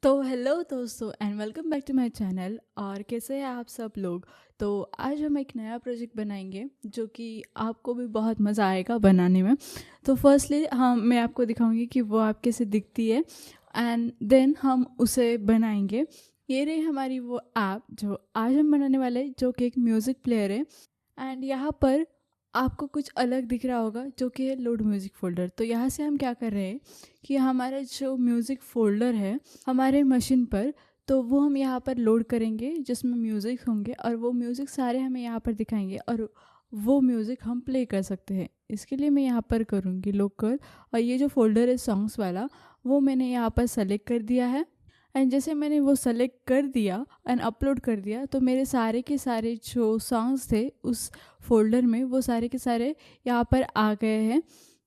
तो हेलो दोस्तों and welcome back to my channel. और कैसे हैं आप सब लोग। तो आज हम एक नया प्रोजेक्ट बनाएंगे जो कि आपको भी बहुत मज़ा आएगा बनाने में। तो फर्स्टली मैं आपको दिखाऊंगी कि वो आप कैसे दिखती है एंड देन हम उसे बनाएंगे। ये रही हमारी वो ऐप जो आज हम बनाने वाले हैं, जो कि एक म्यूज़िक प्लेयर है। एंड यहाँ पर आपको कुछ अलग दिख रहा होगा जो कि है लोड म्यूज़िक फ़ोल्डर। तो यहाँ से हम क्या कर रहे हैं कि हमारा जो म्यूज़िक फ़ोल्डर है हमारे मशीन पर, तो वो हम यहाँ पर लोड करेंगे जिसमें म्यूज़िक होंगे और वो म्यूज़िक सारे हमें यहाँ पर दिखाएंगे और वो म्यूज़िक हम प्ले कर सकते हैं। इसके लिए मैं यहाँ पर करूँगी लोकल, और ये जो फ़ोल्डर है सॉन्ग्स वाला वो मैंने यहाँ पर सेलेक्ट कर दिया है। एंड जैसे मैंने वो सेलेक्ट कर दिया एंड अपलोड कर दिया तो मेरे सारे के सारे जो सॉन्ग्स थे उस फोल्डर में वो सारे के सारे यहाँ पर आ गए हैं,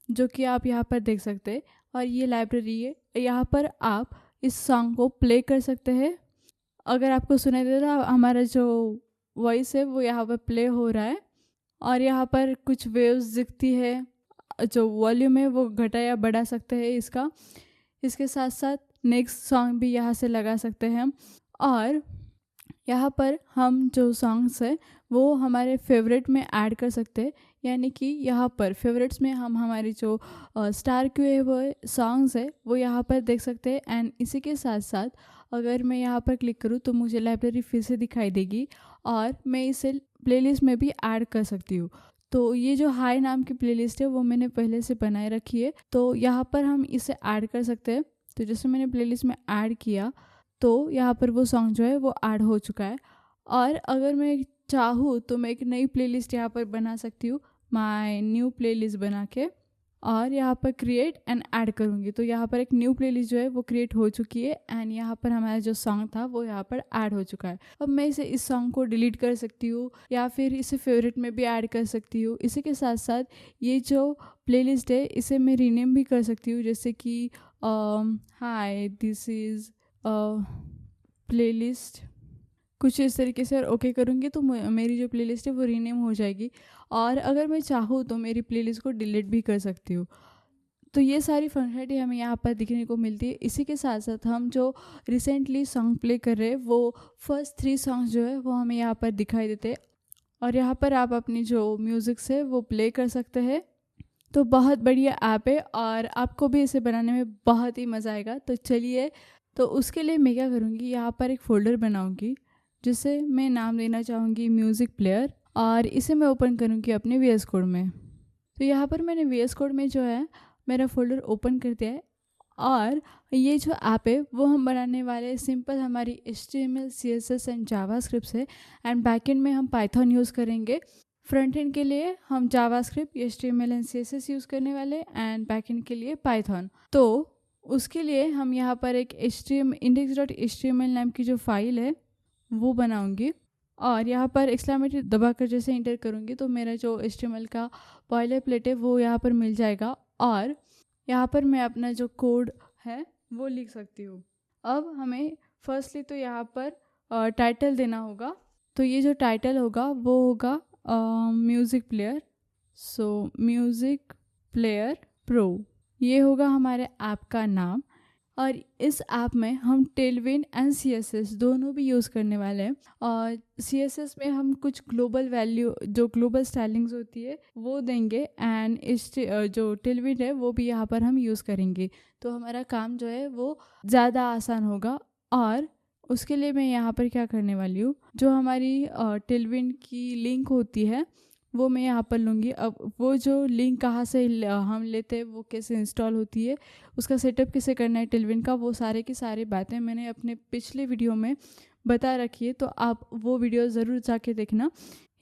जो कि आप यहाँ पर देख सकते हैं। और ये लाइब्रेरी है, यहाँ पर आप इस सॉन्ग को प्ले कर सकते हैं। अगर आपको सुनाई दे रहा हमारा जो वॉइस है वो यहाँ पर प्ले हो रहा है और यहाँ पर कुछ वेव्स दिखती है। जो वॉल्यूम है वो घटा या बढ़ा सकते हैं इसका। इसके साथ साथ नेक्स्ट सॉन्ग भी यहाँ से लगा सकते हैं हम। और यहाँ पर हम जो सॉन्ग्स है वो हमारे फेवरेट में ऐड कर सकते हैं, यानी कि यहाँ पर फेवरेट्स में हम हमारी जो स्टार क्यू हुए सॉन्ग्स है वो यहाँ पर देख सकते हैं। एंड इसी के साथ साथ अगर मैं यहाँ पर क्लिक करूँ तो मुझे लाइब्रेरी फिर से दिखाई देगी और मैं इसे प्लेलिस्ट में भी ऐड कर सकती हूँ। तो ये जो हाई नाम की प्लेलिस्ट है वो मैंने पहले से बनाए रखी है, तो यहाँ पर हम इसे ऐड कर सकते हैं। तो जैसे मैंने प्लेलिस्ट में ऐड किया तो यहाँ पर वो सॉन्ग जो है वो ऐड हो चुका है। और अगर मैं चाहूँ तो मैं एक नई प्लेलिस्ट यहाँ पर बना सकती हूँ, माय न्यू प्लेलिस्ट बना के, और यहाँ पर क्रिएट एंड ऐड करूँगी। तो यहाँ पर एक न्यू प्लेलिस्ट जो है वो क्रिएट हो चुकी है एंड यहाँ पर हमारा जो सॉन्ग था वो यहाँ पर ऐड हो चुका है। अब मैं इस सॉन्ग को डिलीट कर सकती हूँ या फिर इसे फेवरेट में भी ऐड कर सकती हूँ। इसी के साथ साथ ये जो प्लेलिस्ट है इसे मैं रीनेम भी कर सकती हूँ, जैसे कि हाय दिस इज़ प्लेलिस्ट, कुछ इस तरीके से ओके करूँगी तो मेरी जो प्लेलिस्ट है वो रीनेम हो जाएगी। और अगर मैं चाहूँ तो मेरी प्लेलिस्ट को डिलीट भी कर सकती हूँ। तो ये सारी फंक्शनलिटी हमें यहाँ पर दिखने को मिलती है। इसी के साथ साथ हम जो रिसेंटली सॉन्ग प्ले कर रहे हैं वो फर्स्ट 3 सॉन्ग्स जो है वो हमें यहाँ पर दिखाई देते हैं और यहाँ पर आप अपनी जो म्यूज़िक से वो प्ले कर सकते हैं। तो बहुत बढ़िया ऐप है और आपको भी इसे बनाने में बहुत ही मज़ा आएगा। तो चलिए, तो उसके लिए मैं क्या करूँगी, यहाँ पर एक फ़ोल्डर बनाऊँगी जिसे मैं नाम देना चाहूँगी म्यूज़िक प्लेयर, और इसे मैं ओपन करूँगी अपने वी एस कोड में। तो यहाँ पर मैंने वी एस कोड में जो है मेरा फ़ोल्डर ओपन कर दिया है। और ये जो ऐप है वो हम बनाने वाले सिंपल हमारी HTML CSS एंड जावास्क्रिप्ट है एंड बैकएंड में हम पाइथन यूज़ करेंगे। फ्रंट एंड के लिए हम JavaScript HTML and CSS use करने वाले एंड बैकएंड के लिए पाइथन। तो उसके लिए हम यहाँ पर एक index.html नाम की जो फाइल है वो बनाऊंगी और यहाँ पर एक्सक्लेमेटरी दबाकर जैसे इंटर करूँगी तो मेरा जो HTML का बॉयलर प्लेट है वो यहाँ पर मिल जाएगा और यहाँ पर मैं अपना जो कोड है वो लिख सकती हूँ। अब हमें फर्स्टली तो यहाँ पर टाइटल देना होगा। तो ये जो टाइटल होगा वो होगा music player. So music player pro, ये होगा हमारे ऐप का नाम। और इस ऐप में हम टेलविन एंड CSS दोनों भी यूज़ करने वाले हैं। और CSS में हम कुछ ग्लोबल वैल्यू जो ग्लोबल स्टाइलिंग्स होती है वो देंगे एंड इस जो टेलविन है वो भी यहाँ पर हम यूज़ करेंगे। तो हमारा काम जो है वो ज़्यादा आसान होगा। और उसके लिए मैं यहाँ पर क्या करने वाली हूँ, जो हमारी टेलविन की लिंक होती है वो मैं यहाँ पर लूँगी। अब वो जो लिंक कहाँ से हम लेते हैं, वो कैसे इंस्टॉल होती है, उसका सेटअप कैसे करना है टेलविन का, वो सारे की सारी बातें मैंने अपने पिछले वीडियो में बता रखी है, तो आप वो वीडियो ज़रूर जाके देखना।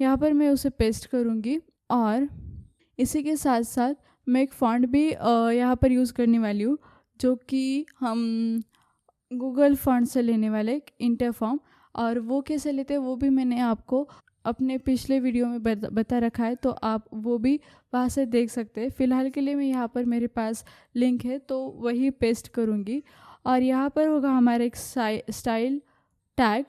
यहाँ पर मैं उसे पेस्ट करूँगी और इसी के साथ साथ मैं एक फॉन्ट भी यहाँ पर यूज़ करने वाली हूँ, जो कि हम गूगल फॉन्ट से लेने वाले इंटरफॉर्म। और वो कैसे लेते हैं वो भी मैंने आपको अपने पिछले वीडियो में बता रखा है, तो आप वो भी वहाँ से देख सकते हैं। फ़िलहाल के लिए मैं यहाँ पर मेरे पास लिंक है तो वही पेस्ट करूँगी। और यहाँ पर होगा हमारा एक स्टाइल टैग।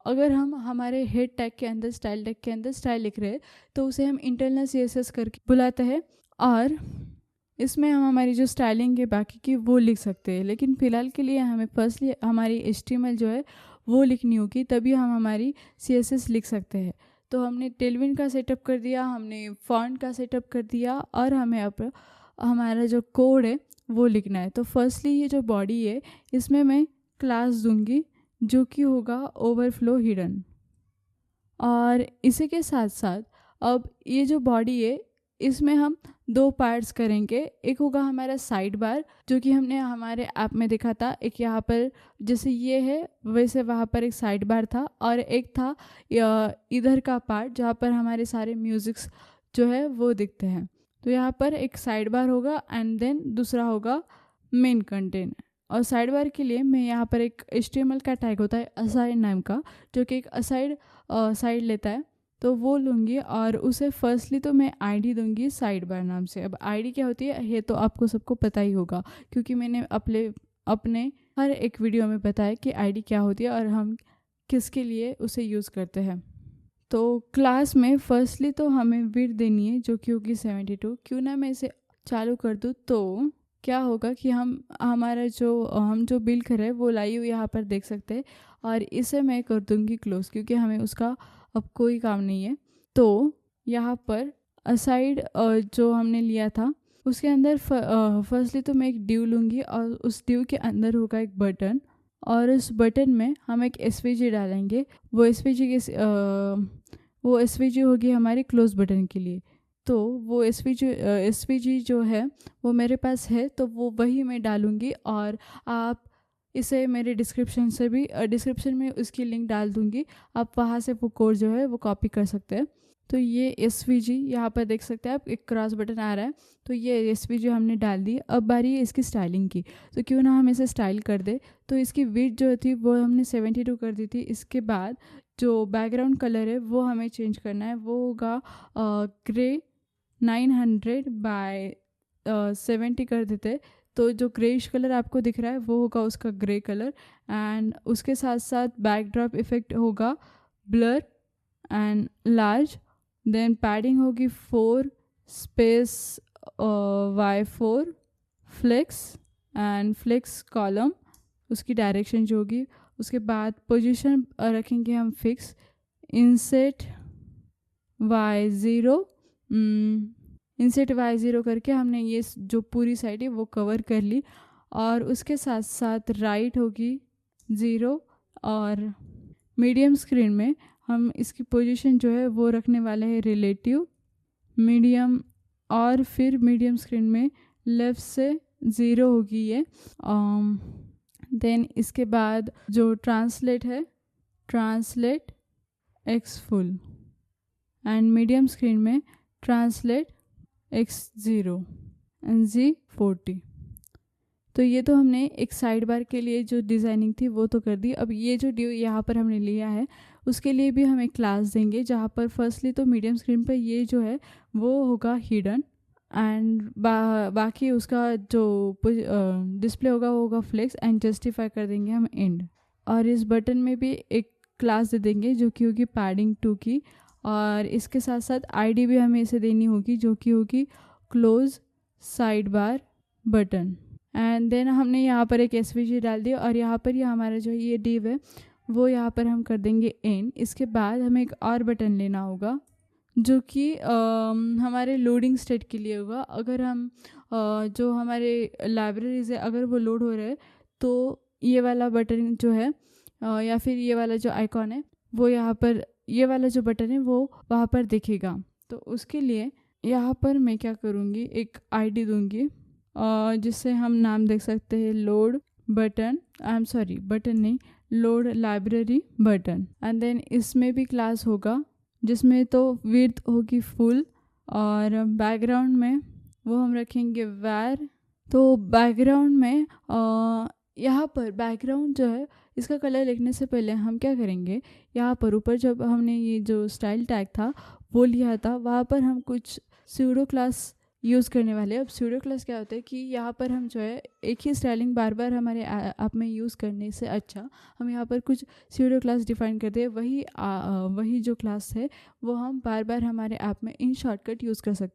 अगर हम हमारे हेड टैग के अंदर स्टाइल टैग के अंदर स्टाइल लिख रहे हैं तो उसे हम इंटरनल CSS करके बुलाते हैं। और इसमें हम हमारी जो स्टाइलिंग है बाकी की वो लिख सकते हैं, लेकिन फ़िलहाल के लिए हमें फर्स्टली हमारी HTML जो है वो लिखनी होगी, तभी हम हमारी CSS लिख सकते हैं। तो हमने टेलविन का सेटअप कर दिया, हमने फॉन्ट का सेटअप कर दिया, और हमें अब हमारा जो कोड है वो लिखना है। तो फर्स्टली ये जो बॉडी है इसमें मैं क्लास दूंगी जो कि होगा ओवरफ्लो हिडन। और इसी के साथ साथ अब ये जो बॉडी है इसमें हम 2 पार्ट्स करेंगे। एक होगा हमारा साइड बार, जो कि हमने हमारे ऐप में देखा था। एक यहाँ पर जैसे ये है वैसे वहाँ पर एक साइड बार था, और एक था इधर का पार्ट जहाँ पर हमारे सारे म्यूज़िक्स जो है वो दिखते हैं। तो यहाँ पर एक साइड बार होगा एंड देन दूसरा होगा मेन कंटेंट। और साइड बार के लिए मैं यहाँ पर एक HTML का टैग होता है असाइड नाम का, जो कि एक असाइड साइड लेता है, तो वो लूँगी और उसे फर्स्टली तो मैं ID दूंगी साइड बार नाम से। अब ID क्या होती है ये तो आपको सबको पता ही होगा, क्योंकि मैंने अपने हर एक वीडियो में बताया कि ID क्या होती है और हम किसके लिए उसे यूज़ करते हैं। तो क्लास में फर्स्टली तो हमें विड्थ देनी है जो कि होगी 72। क्यों ना मैं इसे चालू कर दूँ, तो क्या होगा कि हम जो बिल कर रहे हैं वो लाइव यहाँ पर देख सकते हैं, और इसे मैं कर दूँगी क्लोज, क्योंकि हमें उसका अब कोई काम नहीं है। तो यहाँ पर असाइड जो हमने लिया था उसके अंदर फर्स्टली तो मैं एक डिव लूँगी, और उस डिव के अंदर होगा एक बटन, और उस बटन में हम एक SVG डालेंगे। वो SVG होगी हमारे क्लोज बटन के लिए। तो वो SVG जो है वो मेरे पास है, तो वो वही मैं डालूँगी, और आप इसे मेरे डिस्क्रिप्शन में उसकी लिंक डाल दूँगी, आप वहाँ से वो कोड जो है वो कॉपी कर सकते हैं। तो ये SVG यहाँ पर देख सकते हैं आप, एक क्रॉस बटन आ रहा है, तो ये SVG हमने डाल दी। अब बारी है इसकी स्टाइलिंग की, तो क्यों ना हम इसे स्टाइल कर दे। तो इसकी विड्थ जो थी वो हमने 72 कर दी थी। इसके बाद जो बैकग्राउंड कलर है वो हमें चेंज करना है, वो होगा ग्रे 900 बाय 70 कर देते। तो जो ग्रेइश कलर आपको दिख रहा है वो होगा उसका ग्रे कलर, एंड उसके साथ साथ बैकड्रॉप इफेक्ट होगा blur and large. Then padding होगी 4 space Y4 flex and flex column, उसकी डायरेक्शन जो होगी। उसके बाद पोजीशन रखेंगे हम फिक्स, इंसेट Y0 इंसेट Y0 करके हमने ये जो पूरी साइड है वो कवर कर ली। और उसके साथ साथ राइट होगी 0, और मीडियम स्क्रीन में हम इसकी पोजीशन जो है वो रखने वाले हैं रिलेटिव मीडियम, और फिर मीडियम स्क्रीन में लेफ़्ट से 0 होगी ये। देन इसके बाद जो ट्रांसलेट है, translate X full, and medium screen में ट्रांसलेट X0 एंड Z40। तो ये तो हमने एक साइड बार के लिए जो डिज़ाइनिंग थी वो तो कर दी। अब ये जो डिव यहाँ पर हमने लिया है उसके लिए भी हम एक क्लास देंगे, जहाँ पर फर्स्टली तो मीडियम स्क्रीन पर ये जो है वो होगा हिडन, एंड बाकी उसका जो डिस्प्ले होगा वो होगा फ्लेक्स, एंड जस्टिफाई कर देंगे हम एंड। और इस बटन में भी एक क्लास दे देंगे जो कि होगी पैडिंग 2 की, और इसके साथ साथ ID भी हमें इसे देनी होगी जो कि होगी close side bar button. And then हमने यहाँ पर एक SVG डाल दिया, और यहाँ पर हमारा जो ये डिव है वो यहाँ पर हम कर देंगे एंड। इसके बाद हमें एक और बटन लेना होगा जो कि हमारे लोडिंग स्टेट के लिए होगा। अगर हम जो हमारे लाइब्रेरीज है अगर वो लोड हो रहे हैं तो ये वाला बटन जो है या फिर ये वाला जो आइकॉन है वो यहाँ पर, ये वाला जो बटन है वो वहाँ पर दिखेगा। तो उसके लिए यहाँ पर मैं क्या करूँगी, एक ID दूँगी जिससे हम नाम देख सकते हैं लोड बटन, बटन नहीं, load library button. And then इसमें भी क्लास होगा जिसमें तो विड्थ होगी फुल, और बैकग्राउंड में वो हम रखेंगे वैर। तो बैकग्राउंड में यहाँ पर बैकग्राउंड जो है इसका कलर लिखने से पहले हम क्या करेंगे, यहाँ पर ऊपर जब हमने ये जो स्टाइल टैग था वो लिया था वहाँ पर हम कुछ स्यूडो क्लास यूज़ करने वाले हैं। अब स्यूडो क्लास क्या होता है कि यहाँ पर हम जो है एक ही स्टाइलिंग बार बार हमारे ऐप में यूज़ करने से अच्छा हम यहाँ पर कुछ स्यूडो क्लास डिफाइन करते हैं। वही जो क्लास है वो हम बार बार हमारे ऐप में इन शॉर्टकट यूज़ कर सकते हैं।